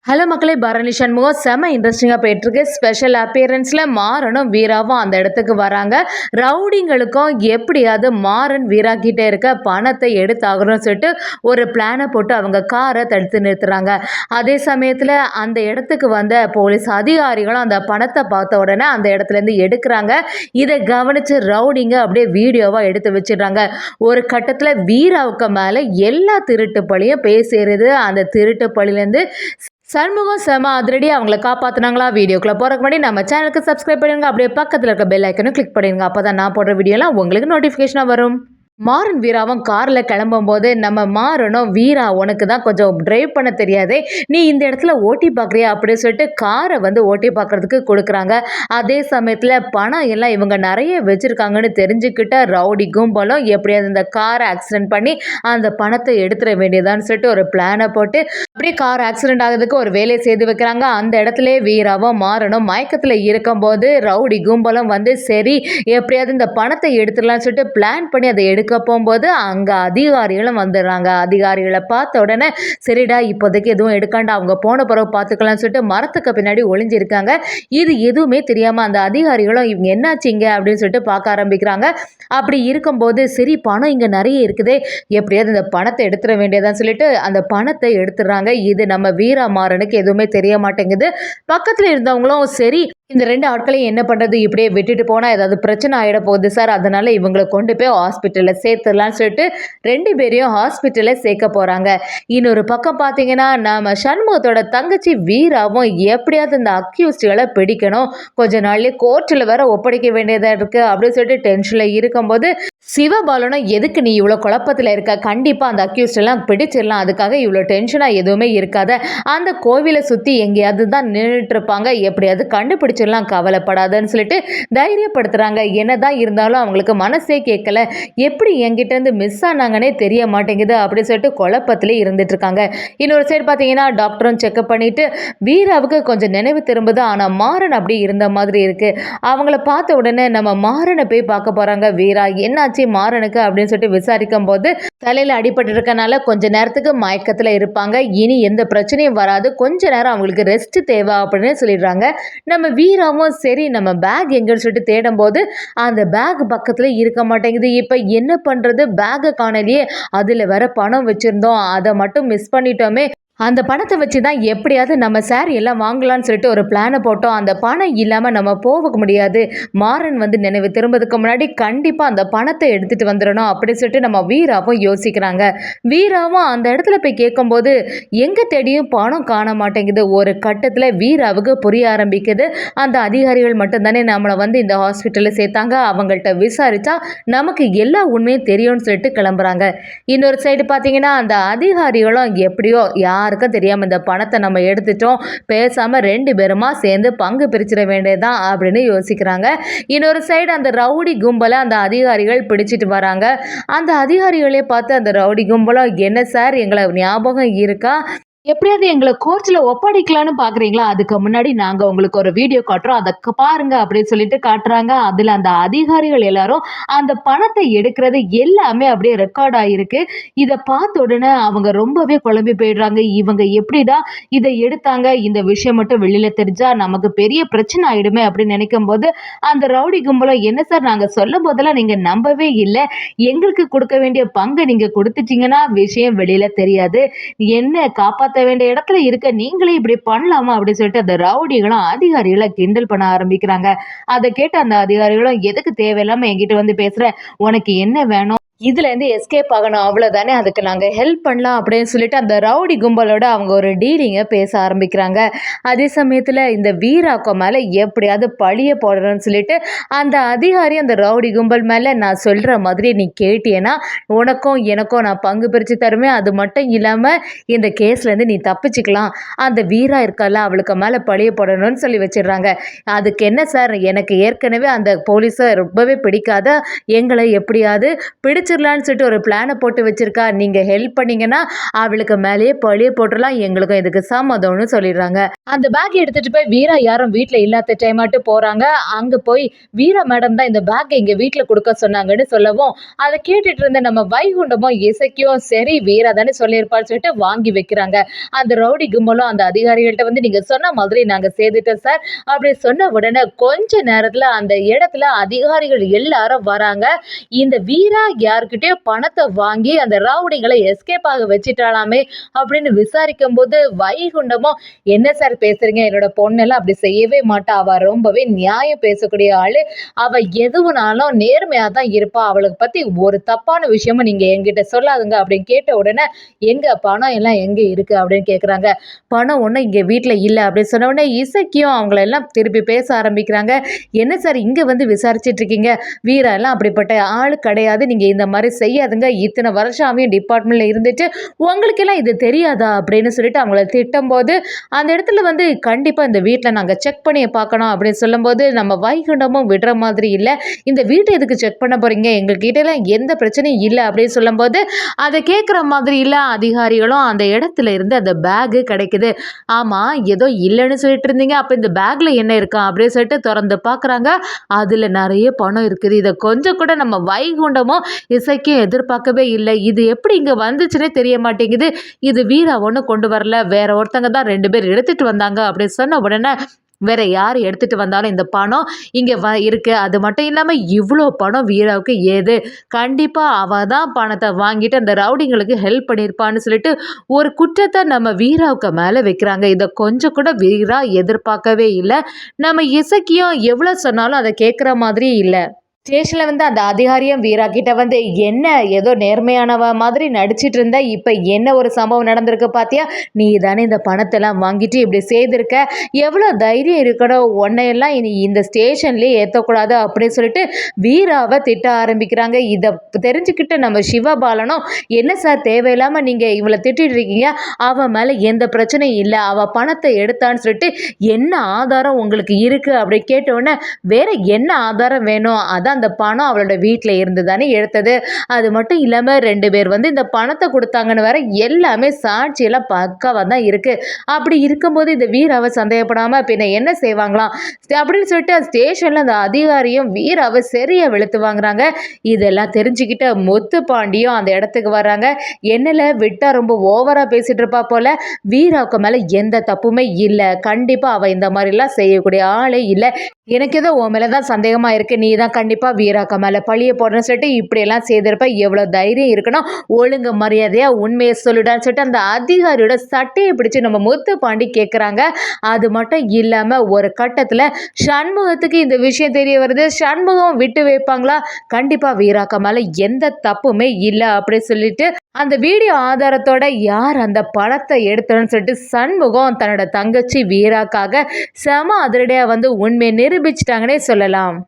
Hello மக்களே, பரணி சண்முகம் செம இன்ட்ரெஸ்டிங்காக போயிட்டுருக்கு. ஸ்பெஷல் அப்பியரன்ஸில் மாறனும் வீராவும் அந்த இடத்துக்கு வராங்க. ரவுடிங்களுக்கும் எப்படியாவது மாறன் வீரா கிட்டே இருக்க பணத்தை எடுத்தாகணும்னு சொல்லிட்டு ஒரு பிளானை போட்டு அவங்க காரை தடுத்து நிறுத்துறாங்க. அதே சமயத்தில் அந்த இடத்துக்கு வந்த போலீஸ் அதிகாரிகளும் அந்த பணத்தை பார்த்த உடனே அந்த இடத்துலேருந்து எடுக்கிறாங்க. இதை கவனித்து ரவுடிங்க அப்படியே வீடியோவாக எடுத்து வச்சிடுறாங்க. ஒரு கட்டத்தில் வீராவுக்கு மேலே எல்லா திருட்டு பழியும் பேசுறது. அந்த திருட்டு பழிலேருந்து சண்முகம் செம அதிரடி அவங்கள காப்பாற்றினாங்களா? வீடியோக்குள்ளே போகிறக்கு முன்னாடி நம்ம சேனலுக்கு சப்ஸ்கிரைப் பண்ணிடுங்க. அப்படியே பக்கத்தில் இருக்க பெல் ஐக்கனும் கிளிக் பண்ணிடுங்க. அப்போ தான் நான் போடுற வீடியோலாம் உங்களுக்கு நோட்டிஃபிகேஷனாக வரும். மாறன் வீராவும் காரில் கிளம்பும்போது நம்ம மாறனும் வீரா உனக்கு தான் கொஞ்சம் டிரைவ் பண்ண தெரியாதே, நீ இந்த இடத்துல ஓட்டி பார்க்குறியா அப்படின்னு சொல்லிட்டு காரை ஓட்டி பார்க்குறதுக்கு கொடுக்குறாங்க. அதே சமயத்தில் பணம் எல்லாம் இவங்க நிறைய வச்சுருக்காங்கன்னு தெரிஞ்சுக்கிட்ட ரவுடி கும்பலும் எப்படியாவது இந்த காரை ஆக்சிடென்ட் பண்ணி அந்த பணத்தை எடுத்துட வேண்டியதான்னு சொல்லிட்டு ஒரு பிளானை போட்டு அப்படியே கார் ஆக்சிடென்ட் ஆகிறதுக்கு ஒரு வேலையை செய்து வைக்கிறாங்க. அந்த இடத்துல வீராவும் மாறனும் மயக்கத்தில் இருக்கும்போது ரவுடி கும்பலும் சரி எப்படியாவது இந்த பணத்தை எடுத்துடலாம்னு சொல்லிட்டு பிளான் பண்ணி அதை எடுக்க போகும்போது அங்கே அதிகாரிகளும் வந்துடுறாங்க. அதிகாரிகளை பார்த்த உடனே சரிடா இப்போதைக்கு எதுவும் எடுக்காண்டா, அவங்க போன பிறகு பார்த்துக்கலாம்னு சொல்லிட்டு மரத்துக்கு பின்னாடி ஒளிஞ்சிருக்காங்க. இது எதுவுமே தெரியாமல் அந்த அதிகாரிகளும் இவங்க என்னாச்சிங்க அப்படின்னு சொல்லிட்டு பார்க்க ஆரம்பிக்கிறாங்க. அப்படி இருக்கும்போது சரி பணம் இங்கே நிறைய இருக்குது, எப்படியாவது இந்த பணத்தை எடுத்துட வேண்டியதான்னு சொல்லிட்டு அந்த பணத்தை எடுத்துடுறாங்க. இது நம்ம வீரமாறனுக்கு எதுவுமே தெரிய மாட்டேங்குது. பக்கத்தில் இருந்தவங்களும் சரி இந்த 2 ஆட்களையும் என்ன பண்ணுறது, இப்படியே விட்டுட்டு போனால் ஏதாவது பிரச்சனை ஆகிட போகுது சார், அதனால் இவங்களை கொண்டு போய் ஹாஸ்பிட்டலில் சேர்த்துடலான்னு சொல்லிட்டு 2 பேரையும் ஹாஸ்பிட்டலில் சேர்க்க போகிறாங்க. இன்னொரு பக்கம் பார்த்தீங்கன்னா நம்ம சண்முகத்தோட தங்கச்சி வீராவும் எப்படியாவது இந்த அக்யூஸ்டுகளை பிடிக்கணும், கொஞ்ச நாள்லேயே கோர்ட்டில் வேற ஒப்படைக்க வேண்டியதாக இருக்குது அப்படின்னு சொல்லிட்டு டென்ஷனில் இருக்கும்போது சிவபாலனும் எதுக்கு நீ இவ்வளோ குழப்பத்தில் இருக்க, கண்டிப்பாக அந்த அக்யூஸ்டெல்லாம் பிடிச்சிடலாம், அதுக்காக இவ்வளோ டென்ஷனாக எதுவுமே இருக்காத, அந்த கோவிலை சுற்றி எங்கேயாவது தான் நின்றுட்டு இருப்பாங்க, எப்படியாவது கண்டுபிடிச்சிடலாம், கவலைப்படாதன்னு சொல்லிட்டு தைரியப்படுத்துகிறாங்க. என்னதான் இருந்தாலும் அவங்களுக்கு மனசே கேட்கல, எப்படி என்கிட்டேருந்து மிஸ் ஆனாங்கன்னே தெரிய மாட்டேங்குது அப்படின்னு சொல்லிட்டு குழப்பத்திலே இருந்துட்டு இருக்காங்க. இன்னொரு சைடு பார்த்தீங்கன்னா டாக்டரும் செக்அப் பண்ணிட்டு வீராவுக்கு கொஞ்சம் நினைவு திரும்புது, ஆனால் மாறன் அப்படி இருந்த மாதிரி இருக்குது. அவங்கள பார்த்த உடனே நம்ம மாறனை போய் பார்க்க போகிறாங்க. வீரா என்ன மாறனுக்கு அப்படின்னு சொல்லிட்டு விசாரிக்கும் போது தலையில அடிபட்டு இருக்கனால கொஞ்ச நேரத்துக்கு மயக்கத்துல இருப்பாங்க, இனி எந்த பிரச்சனையும் வராது, கொஞ்ச நேரம் அவங்களுக்கு ரெஸ்ட் தேவை அப்படின்னு சொல்லிடுறாங்க. நம்ம வீராவும் சரி நம்ம பேக் எங்கன்னு சொல்லிட்டு தேடும் போது அந்த பேக் பக்கத்துல இருக்க மாட்டேங்குது. இப்ப என்ன பண்றது, பேக்கை காணலையே, அதுல வேற பணம் வச்சிருந்தோம், அதை மட்டும் மிஸ் பண்ணிட்டோமே, அந்த பணத்தை வச்சு தான் எப்படியாவது நம்ம சாரி எல்லாம் வாங்கலாம்னு சொல்லிட்டு ஒரு பிளானை போட்டோம், அந்த பணம் இல்லாமல் நம்ம போக முடியாது, மாறன் நினைவு திரும்பதுக்கு முன்னாடி கண்டிப்பாக அந்த பணத்தை எடுத்துகிட்டு வந்துடணும் அப்படின்னு சொல்லிட்டு நம்ம வீராவும் யோசிக்கிறாங்க. வீராவும் அந்த இடத்துல போய் கேட்கும்போது எங்கே தேடியும் பணம் காண மாட்டேங்குது. ஒரு கட்டத்தில் வீராவுக்கு புரிய ஆரம்பிக்குது, அந்த அதிகாரிகள் மட்டும்தானே நம்மளை இந்த ஹாஸ்பிட்டலில் சேர்த்தாங்க, அவங்கள்ட்ட விசாரித்தா நமக்கு எல்லா உண்மையும் தெரியும்னு சொல்லிட்டு கிளம்புறாங்க. இன்னொரு சைடு பார்த்தீங்கன்னா அந்த அதிகாரிகளும் எப்படியோ யாருக்கும் தெரியாமல் இந்த பணத்தை நம்ம எடுத்துட்டோம், பேசாமல் 2 பேருமா சேர்ந்து பங்கு பிரிச்சிட வேண்டியதுதான் அப்படின்னு யோசிக்கிறாங்க. இன்னொரு சைடு அந்த ரவுடி கும்பலை அந்த அதிகாரிகள் பிடிச்சிட்டு வராங்க. அந்த அதிகாரிகளே பார்த்து அந்த ரவுடி கும்பலும் என்ன சார் எங்களை ஞாபகம் இருக்கா, எப்படியாவது எங்களை கோர்ட்டில் ஒப்படைக்கலான்னு பார்க்குறீங்களா, அதுக்கு முன்னாடி நாங்கள் உங்களுக்கு ஒரு வீடியோ காட்டுறோம், அதை பாருங்க அப்படின்னு சொல்லிட்டு காட்டுறாங்க. அதில் அந்த அதிகாரிகள் எல்லாரும் அந்த பணத்தை எடுக்கிறது எல்லாமே அப்படியே ரெக்கார்ட் ஆகிருக்கு. இதை பார்த்த உடனே அவங்க ரொம்பவே குழம்பி போயிடுறாங்க. இவங்க எப்படிடா இதை எடுத்தாங்க, இந்த விஷயம் மட்டும் வெளியில் தெரிஞ்சா நமக்கு பெரிய பிரச்சனை ஆகிடுமே அப்படின்னு நினைக்கும் போது அந்த ரவுடி கும்பலம் என்ன சார் நாங்கள் சொல்லும் போதெல்லாம் நீங்கள் நம்பவே இல்லை, எங்களுக்கு கொடுக்க வேண்டிய பங்கை நீங்கள் கொடுத்துட்டீங்கன்னா விஷயம் வெளியில் தெரியாது, என்ன காப்பாற்ற வேண்டிய இடத்துல இருக்க நீங்களே இப்படி பண்ணலாமா அப்படின்னு சொல்லிட்டு அந்த ரவுடிகளும் அதிகாரிகளை கிண்டல் பண்ண ஆரம்பிக்கிறாங்க. அதை கேட்ட அந்த அதிகாரிகளும் எதுக்கு தேவையில்லாம என்கிட்ட பேசுற, உனக்கு என்ன வேணும், இதுலேருந்து எஸ்கேப் ஆகணும் அவ்வளோதானே, அதுக்கு நாங்கள் ஹெல்ப் பண்ணலாம் அப்படின்னு சொல்லிட்டு அந்த ரவுடி கும்பலோட அவங்க ஒரு டீலிங்கை பேச ஆரம்பிக்கிறாங்க. அதே சமயத்தில் இந்த வீராக்கோ மேலே எப்படியாவது பழிய போடணும்னு சொல்லிட்டு அந்த அதிகாரி அந்த ரவுடி கும்பல் மேலே நான் சொல்கிற மாதிரி நீ கேட்டியன்னா உனக்கும் எனக்கும் நான் பங்கு பிரித்து தருவேன், அது மட்டும் இல்லாமல் இந்த கேஸ்லேருந்து நீ தப்பிச்சுக்கலாம், அந்த வீரா இருக்கல அவளுக்கு மேலே பழிய போடணும்னு சொல்லி வச்சிடுறாங்க. அதுக்கு என்ன சார், எனக்கு ஏற்கனவே அந்த போலீஸை ரொம்பவே பிடிக்காத, எங்களை எப்படியாவது பிடிச்சிடலான்னு சொல்லிட்டு ஒரு பிளானை போட்டு வச்சிருக்கா, நீங்கள் ஹெல்ப் பண்ணீங்கன்னா அவளுக்கு மேலேயே பழிய போட்டுடலாம், எங்களுக்கும் இதுக்கு சம்மதம்னு சொல்லிடுறாங்க. அந்த பேக் எடுத்துட்டு போய் வீரா யாரும் வீட்ல இல்லாத டைமாட்டு போறாங்க. அங்க போய் வீரா மேடம் தான் இந்த பேக்க எங்க வீட்ல குடுக்க சொன்னாங்கன்னு சொல்லவும், அத கேட்டுட்டு இருந்த நம்ம வைகுண்டமும், இசக்கியும் சரி வீரா தானே சொல்லியிருப்பான்னு சொல்லிட்டு வாங்கி வைக்கிறாங்க. அந்த ரவுடி கும்பலும் அந்த அதிகாரிகள்ட்ட வந்து நீங்க சொன்ன மாதிரி நாங்க செய்துட்டோம் சார். அப்படி சொன்ன உடனே கொஞ்ச நேரத்துல அந்த இடத்துல அதிகாரிகள் எல்லாரும் வராங்க. இந்த வீரா யார்கிட்டயோ பணத்த வாங்கி அந்த ரவுடிங்கள எஸ்கேப் ஆக வச்சுட்டாளாமே அப்படின்னு விசாரிக்கும்போது வைகுண்டமும் என்ன சார் பேசுறீங்க? என்னோட பொண்ணெல்லாம் அப்படி செய்யவே மாட்டா. அவ ரொம்பவே நியாயம் பேசக்கூடிய ஆளு. அவ எதுவுனாலும் நேர்மையா தான் இருப்பா. அவள பத்தி ஒரு தப்பான விஷயமும் நீங்க என்கிட்ட சொல்லாதீங்க அப்படின்னு கேட்ட உடனே, எங்க பணம் எல்லாம் எங்க இருக்கு? அப்படின்னு கேட்குறாங்க. பணம் ஒண்ணும் இங்க வீட்ல இல்ல அப்படின்னு சொன்ன உடனே இசக்கியும் அவங்கள எல்லாம் திருப்பி பேச ஆரம்பிக்கிறாங்க. என்ன சார் இங்க வந்து விசாரிச்சுட்டு இருக்கீங்க? வீரா எல்லாம் அப்படிப்பட்ட ஆளு கிடையாது. நீங்க இந்த மாரி செய்யாதுங்க. இத்தனை வருஷம் அவன் டிபார்ட்மெண்ட்ல இருந்துட்டு உங்களுக்கெல்லாம் இது தெரியாதா? அப்படின்னு சொல்லிட்டு அவங்கள திட்டும்போது, அந்த இடத்துல வந்து கண்டிப்பா இந்த வீட்ல நாங்க செக் பண்ணி பார்க்கணும் அப்படின்னு சொல்லும்போது, நம்ம வைகுண்டமும் விடுற மாதிரி இல்ல. இந்த வீட்ட எதுக்கு செக் பண்ண போறீங்க? எங்ககிட்டலாம் எந்த பிரச்சனையும் இல்ல அப்படின்னு சொல்லும்போது, அத கேட்குற மாதிரி இல்ல அதிகாரிகளும் அந்த இடத்துல இருந்து அந்த பேக் கிடைக்குது. ஆமா, ஏதோ இல்லன்னு சொல்லிட்டு இருந்தீங்க. அப்ப இந்த பேக்ல என்ன இருக்கா? அப்படின்னு சொல்லிட்டு தொறந்து பார்க்குறாங்க. அதுல நெறைய பணம் இருக்குது. இத கொஞ்சம் கூட நம்ம வைகுண்டமும், இசைக்கும் எதிர்பார்க்கவே இல்ல. இது எப்படி இங்க வந்துச்சுன்னே தெரிய மாட்டேங்குது. இது வீரா ஒண்ணும் கொண்டு வரல. வேற ஒருத்தங்க தான் 2 பேர் எடுத்துட்டு வந்தாங்க அப்படின்னு சொன்ன உடனே, வேற யார் எடுத்துட்டு வந்தாலும் இந்த பணம் இங்க இருக்கு. அது மட்டும் இல்லாம இவ்ளோ பணம் வீராவுக்கு ஏது? கண்டிப்பா அவ தான் பணத்த வாங்கிட்டு அந்த ரவுடிங்களுக்கு ஹெல்ப் பண்ணியிருப்பான்னு சொல்லிட்டு ஒரு குற்றத்த நம்ம வீராவுக்கு மேல வைக்கிறாங்க. இத கொஞ்சம் கூட வீரா எதிர்பார்க்கவே இல்ல. நம்ம இசக்கியும் எவ்வளோ சொன்னாலும் அத கேட்குற மாதிரியே இல்ல. ஸ்டேஷன்ல வந்து அந்த அதிகாரியும் வீரா கிட்ட வந்து என்ன ஏதோ நேர்மையானவ மாதிரி நடிச்சிட்டு இருந்த இப்ப என்ன ஒரு சம்பவம் நடந்திருக்கு பாத்தியா? நீ தானே இந்த பணத்தெல்லாம் வாங்கிட்டு இப்படி செய்திருக்க. எவ்வளவு தைரியம் இருக்கணும் உன்னையெல்லாம் இனி இந்த ஸ்டேஷன்லயே ஏத்தக்கூடாது அப்படின்னு சொல்லிட்டு வீராவை திட்ட ஆரம்பிக்கிறாங்க. இத தெரிஞ்சுக்கிட்டு நம்ம சிவபாலனும் என்ன சார் தேவையில்லாம நீங்க இவளை திட்டிட்டு இருக்கீங்க. அவ மேல எந்த பிரச்சனையும் இல்ல. அவ பணத்தை எடுத்தான்னு சொல்லிட்டு என்ன ஆதாரம் உங்களுக்கு இருக்கு அப்படி கேட்ட உடனே வேற என்ன ஆதாரம் வேணும்? அதான் அந்த பணம் அவளோட வீட்ல இருந்து தானே எடுத்தது. அது மட்டும் இல்லாம 2 பேர் வந்து இந்த பணத்த குடுத்தாங்கன்னு வேற எல்லாமே சாட்சியெல்லாம் பக்காவா தான் இருக்கு. அப்படி இருக்கும்போது இந்த வீராவ சந்தேகப்படாம பின்ன என்ன செய்வாங்களாம்? அப்படின்னு சொல்லிட்டு ஸ்டேஷன்ல அந்த அதிகாரியும் வீராவ சரியா வெளுத்து வாங்குறாங்க. இதெல்லாம் தெரிஞ்சுக்கிட்ட முத்துப்பாண்டியும் அந்த இடத்துக்கு வர்றாங்க. என்னல விட்டா ரொம்ப ஓவரா பேசிட்டு இருப்பா போல. வீராவுக்கு மேல எந்த தப்புமே இல்ல. கண்டிப்பா அவ இந்த மாதிரிலாம் செய்யக்கூடிய ஆளே இல்ல. எனக்கு ஏதோ உன் மேல தான் சந்தேகமா இருக்கு. நீ தான் கண்டிப்பா வீராக்கா மேல பழிய போடுறேன்னு சொல்லிட்டு இப்படியெல்லாம் செய்திருப்ப. எவ்வளோ தைரியம் இருக்கணும். ஒழுங்கு மரியாதையா உண்மையை சொல்லிடான்னு சொல்லிட்டு அந்த அதிகாரியோட சட்டையை பிடிச்சு நம்ம முத்துப்பாண்டி கேட்குறாங்க. அது மட்டும் இல்லாம ஒரு கட்டத்துல சண்முகத்துக்கு இந்த விஷயம் தெரிய வருது. சண்முகம் விட்டு வைப்பாங்களா? கண்டிப்பா வீராக்கா மேல எந்த தப்புமே இல்ல அப்படி சொல்லிட்டு அந்த வீடியோ ஆதாரத்தோட யார் அந்த பணத்தை எடுத்தோன்னு சொல்லிட்டு சண்முகம் தன்னோட தங்கச்சி வீராக்காக செம அதிரடியா வந்து உண்மையை நிரூபிச்சிட்டாங்கன்னே சொல்லலாம்.